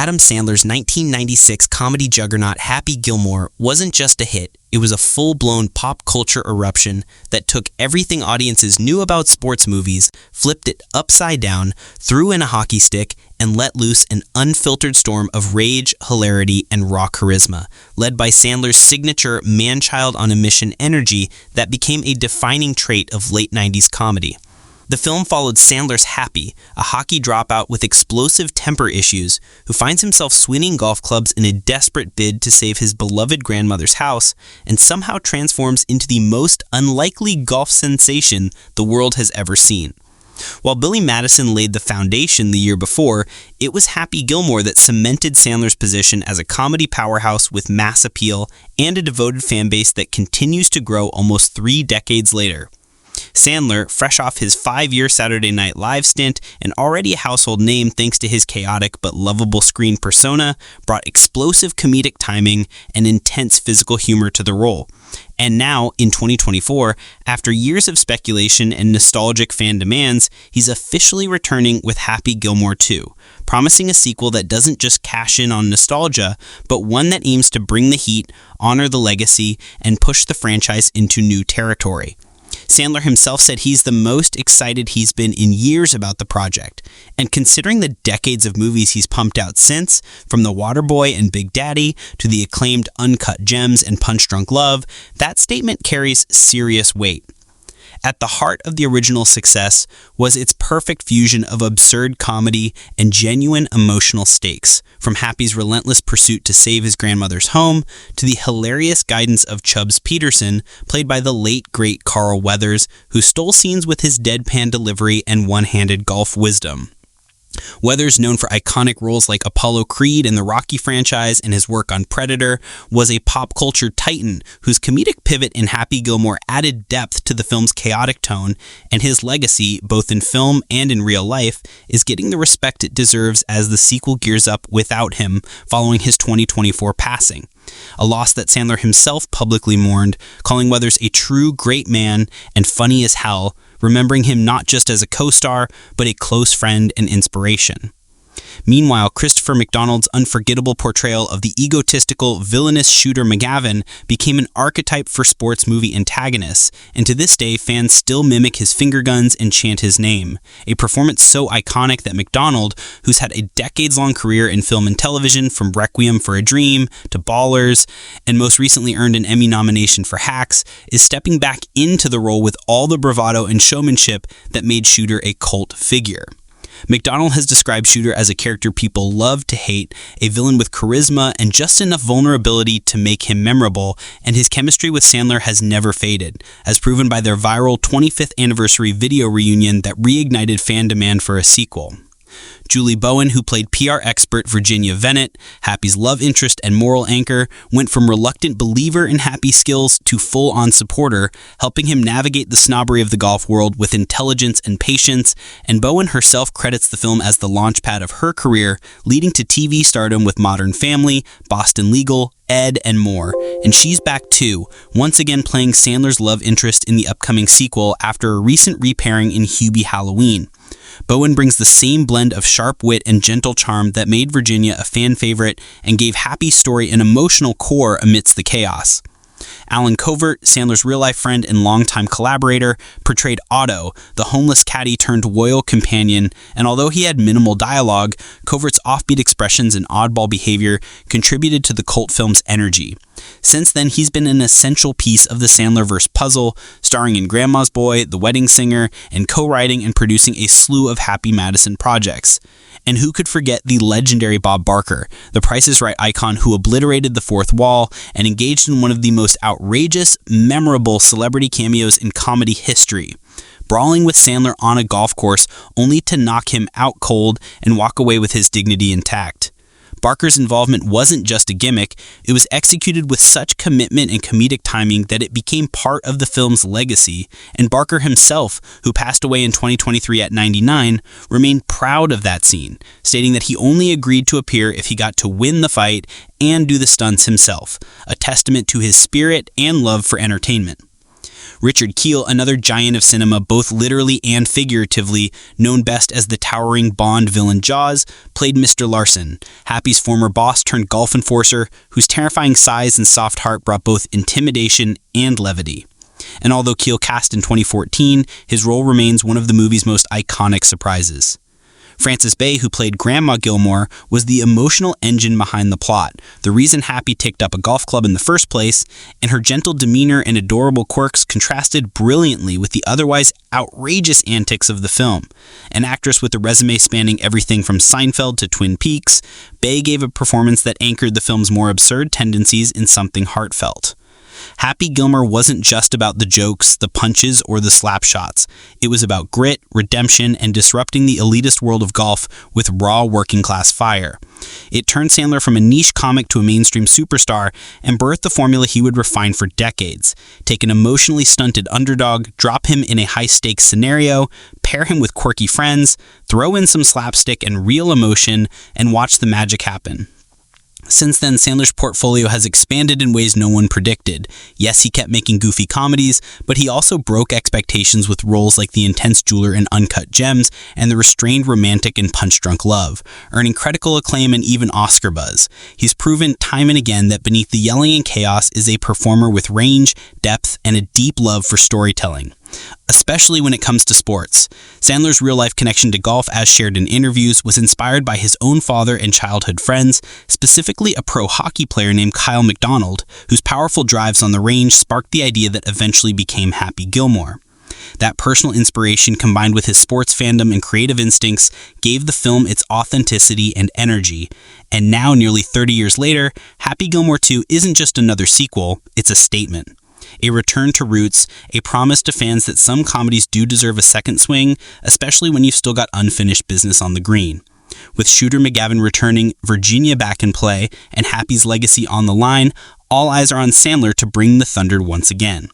Adam Sandler's 1996 comedy juggernaut Happy Gilmore wasn't just a hit, it was a full-blown pop culture eruption that took everything audiences knew about sports movies, flipped it upside down, threw in a hockey stick, and let loose an unfiltered storm of rage, hilarity, and raw charisma, led by Sandler's signature man-child-on-a-mission energy that became a defining trait of late 90s comedy. The film followed Sandler's Happy, a hockey dropout with explosive temper issues who finds himself swinging golf clubs in a desperate bid to save his beloved grandmother's house and somehow transforms into the most unlikely golf sensation the world has ever seen. While Billy Madison laid the foundation the year before, it was Happy Gilmore that cemented Sandler's position as a comedy powerhouse with mass appeal and a devoted fan base that continues to grow almost 3 decades later. Sandler, fresh off his 5-year Saturday Night Live stint and already a household name thanks to his chaotic but lovable screen persona, brought explosive comedic timing and intense physical humor to the role. And now, in 2024, after years of speculation and nostalgic fan demands, he's officially returning with Happy Gilmore 2, promising a sequel that doesn't just cash in on nostalgia, but one that aims to bring the heat, honor the legacy, and push the franchise into new territory. Sandler himself said he's the most excited he's been in years about the project, and considering the decades of movies he's pumped out since, from The Waterboy and Big Daddy to the acclaimed Uncut Gems and Punch Drunk Love, that statement carries serious weight. At the heart of the original success was its perfect fusion of absurd comedy and genuine emotional stakes, from Happy's relentless pursuit to save his grandmother's home to the hilarious guidance of Chubbs Peterson, played by the late great Carl Weathers, who stole scenes with his deadpan delivery and one-handed golf wisdom. Weathers, known for iconic roles like Apollo Creed in the Rocky franchise and his work on Predator, was a pop culture titan whose comedic pivot in Happy Gilmore added depth to the film's chaotic tone, and his legacy, both in film and in real life, is getting the respect it deserves as the sequel gears up without him following his 2024 passing. A loss that Sandler himself publicly mourned, calling Weathers a true great man and funny as hell, remembering him not just as a co-star, but a close friend and inspiration. Meanwhile, Christopher McDonald's unforgettable portrayal of the egotistical, villainous Shooter McGavin became an archetype for sports movie antagonists, and to this day, fans still mimic his finger guns and chant his name. A performance so iconic that McDonald, who's had a decades-long career in film and television from Requiem for a Dream to Ballers, and most recently earned an Emmy nomination for Hacks, is stepping back into the role with all the bravado and showmanship that made Shooter a cult figure. McDonald has described Shooter as a character people love to hate, a villain with charisma and just enough vulnerability to make him memorable, and his chemistry with Sandler has never faded, as proven by their viral 25th anniversary video reunion that reignited fan demand for a sequel. Julie Bowen, who played PR expert Virginia Vennet, Happy's love interest and moral anchor, went from reluctant believer in Happy's skills to full-on supporter, helping him navigate the snobbery of the golf world with intelligence and patience, and Bowen herself credits the film as the launchpad of her career, leading to TV stardom with Modern Family, Boston Legal, Ed, and more. And she's back too, once again playing Sandler's love interest in the upcoming sequel after a recent repairing in Hubie Halloween. Bowen brings the same blend of sharp wit and gentle charm that made Virginia a fan favorite and gave Happy's story an emotional core amidst the chaos. Alan Covert, Sandler's real-life friend and longtime collaborator, portrayed Otto, the homeless caddy turned loyal companion, and although he had minimal dialogue, Covert's offbeat expressions and oddball behavior contributed to the cult film's energy. Since then, he's been an essential piece of the Sandlerverse puzzle, starring in Grandma's Boy, The Wedding Singer, and co-writing and producing a slew of Happy Madison projects. And who could forget the legendary Bob Barker, the Price is Right icon who obliterated the fourth wall and engaged in one of the most outrageous, memorable celebrity cameos in comedy history, brawling with Sandler on a golf course only to knock him out cold and walk away with his dignity intact. Barker's involvement wasn't just a gimmick, it was executed with such commitment and comedic timing that it became part of the film's legacy, and Barker himself, who passed away in 2023 at 99, remained proud of that scene, stating that he only agreed to appear if he got to win the fight and do the stunts himself, a testament to his spirit and love for entertainment. Richard Kiel, another giant of cinema, both literally and figuratively, known best as the towering Bond villain Jaws, played Mr. Larson, Happy's former boss turned golf enforcer, whose terrifying size and soft heart brought both intimidation and levity. And although Kiel cast in 2014, his role remains one of the movie's most iconic surprises. Frances Bay, who played Grandma Gilmore, was the emotional engine behind the plot, the reason Happy ticked up a golf club in the first place, and her gentle demeanor and adorable quirks contrasted brilliantly with the otherwise outrageous antics of the film. An actress with a resume spanning everything from Seinfeld to Twin Peaks, Bay gave a performance that anchored the film's more absurd tendencies in something heartfelt. Happy Gilmore wasn't just about the jokes, the punches, or the slap shots. It was about grit, redemption, and disrupting the elitist world of golf with raw working-class fire. It turned Sandler from a niche comic to a mainstream superstar and birthed the formula he would refine for decades. Take an emotionally stunted underdog, drop him in a high-stakes scenario, pair him with quirky friends, throw in some slapstick and real emotion, and watch the magic happen. Since then, Sandler's portfolio has expanded in ways no one predicted. Yes, he kept making goofy comedies, but he also broke expectations with roles like the intense jeweler in Uncut Gems and the restrained romantic in Punch Drunk Love, earning critical acclaim and even Oscar buzz. He's proven time and again that beneath the yelling and chaos is a performer with range, depth, and a deep love for storytelling, especially when it comes to sports. Sandler's real-life connection to golf, as shared in interviews, was inspired by his own father and childhood friends, specifically a pro hockey player named Kyle McDonald, whose powerful drives on the range sparked the idea that eventually became Happy Gilmore. That personal inspiration, combined with his sports fandom and creative instincts, gave the film its authenticity and energy. And now, nearly 30 years later, Happy Gilmore 2 isn't just another sequel, it's a statement. A return to roots, a promise to fans that some comedies do deserve a second swing, especially when you've still got unfinished business on the green. With Shooter McGavin returning, Virginia back in play, and Happy's legacy on the line, all eyes are on Sandler to bring the thunder once again.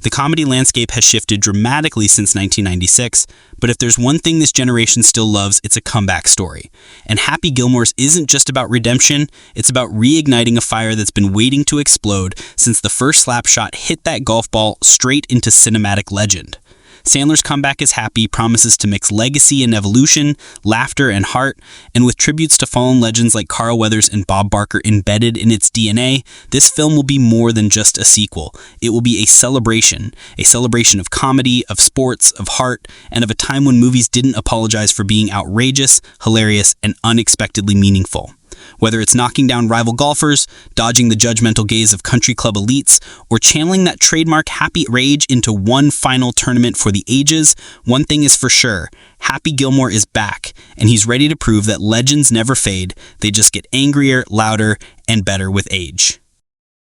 The comedy landscape has shifted dramatically since 1996, but if there's one thing this generation still loves, it's a comeback story. And Happy Gilmore's isn't just about redemption, it's about reigniting a fire that's been waiting to explode since the first slap shot hit that golf ball straight into cinematic legend. Sandler's comeback as Happy promises to mix legacy and evolution, laughter and heart, and with tributes to fallen legends like Carl Weathers and Bob Barker embedded in its DNA, this film will be more than just a sequel. It will be a celebration of comedy, of sports, of heart, and of a time when movies didn't apologize for being outrageous, hilarious, and unexpectedly meaningful. Whether it's knocking down rival golfers, dodging the judgmental gaze of country club elites, or channeling that trademark happy rage into one final tournament for the ages, one thing is for sure, Happy Gilmore is back, and he's ready to prove that legends never fade, they just get angrier, louder, and better with age.